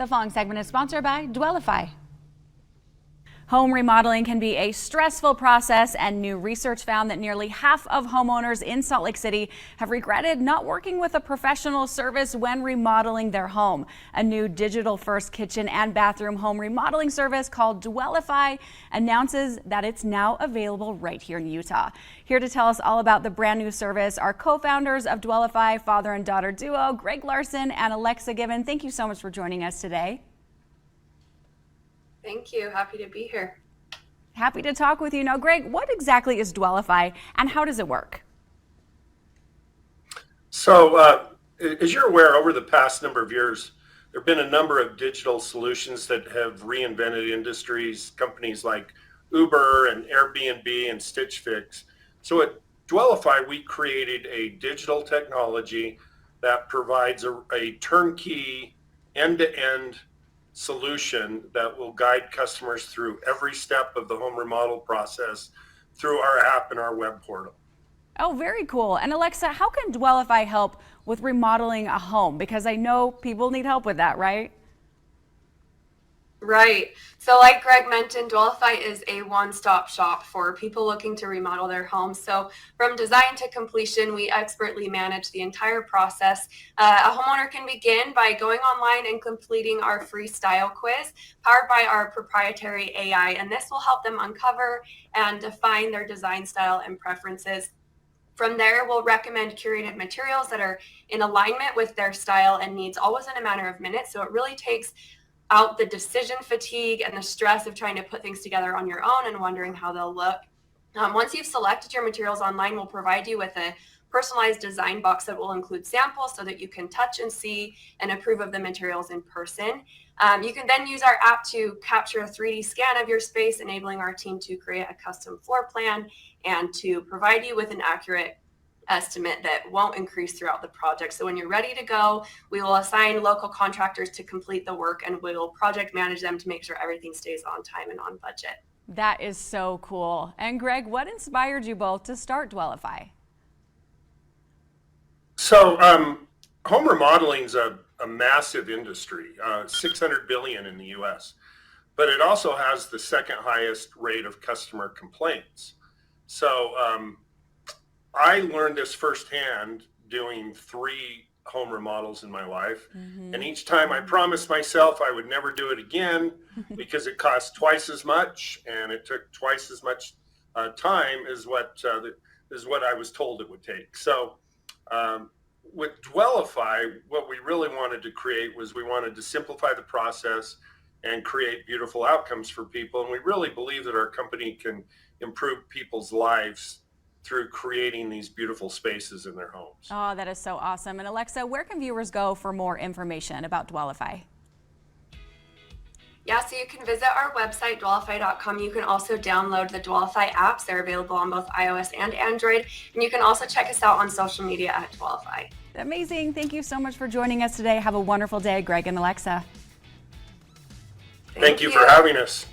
The following segment is sponsored by Dwellify. Home remodeling can be a stressful process, and new research found that nearly half of homeowners in Salt Lake City have regretted not working with a professional service when remodeling their home. A new digital-first kitchen and bathroom home remodeling service called Dwellify announces that it's now available right here in Utah. Here to tell us all about the brand new service are co-founders of Dwellify, father and daughter duo, Greg Larson and Alexa Given. Thank you so much for joining us today. Thank you. Happy to be here. Happy to talk with you. Now, Greg, what exactly is Dwellify and how does it work? So, as you're aware, over the past number of years, there have been a number of digital solutions that have reinvented industries, companies like Uber and Airbnb and Stitch Fix. So at Dwellify, we created a digital technology that provides a turnkey, end-to-end solution that will guide customers through every step of the home remodel process through our app and our web portal. Oh, very cool. And Alexa, how can Dwellify help with remodeling a home? Because I know people need help with that, right? Right. So like Greg mentioned, Dwellify is a one-stop shop for people looking to remodel their homes. So from design to completion, we expertly manage the entire process. A homeowner can begin by going online and completing our free style quiz powered by our proprietary AI, and this will help them uncover and define their design style and preferences. From there, we'll recommend curated materials that are in alignment with their style and needs, always in a matter of minutes. So it really takes out the decision fatigue and the stress of trying to put things together on your own and wondering how they'll look. Once you've selected your materials online, we'll provide you with a personalized design box that will include samples so that you can touch and see and approve of the materials in person. You can then use our app to capture a 3D scan of your space, enabling our team to create a custom floor plan and to provide you with an accurate estimate that won't increase throughout the project. So when you're ready to go, we will assign local contractors to complete the work and we'll project manage them to make sure everything stays on time and on budget. That is so cool. And Greg, what inspired you both to start Dwellify? So home remodeling is a massive industry, 600 billion in the US, but it also has the second highest rate of customer complaints. So I learned this firsthand doing 3 home remodels in my life. And each time I promised myself I would never do it again because it cost twice as much and it took twice as much time as what I was told it would take. So with Dwellify, what we really wanted to create was we wanted to simplify the process and create beautiful outcomes for people. And we really believe that our company can improve people's lives through creating these beautiful spaces in their homes. Oh, that is so awesome. And Alexa, where can viewers go for more information about Dwellify? Yeah, so you can visit our website, dwellify.com. You can also download the Dwellify apps. They're available on both iOS and Android. And you can also check us out on social media at Dwellify. Amazing. Thank you so much for joining us today. Have a wonderful day, Greg and Alexa. Thank you for having us.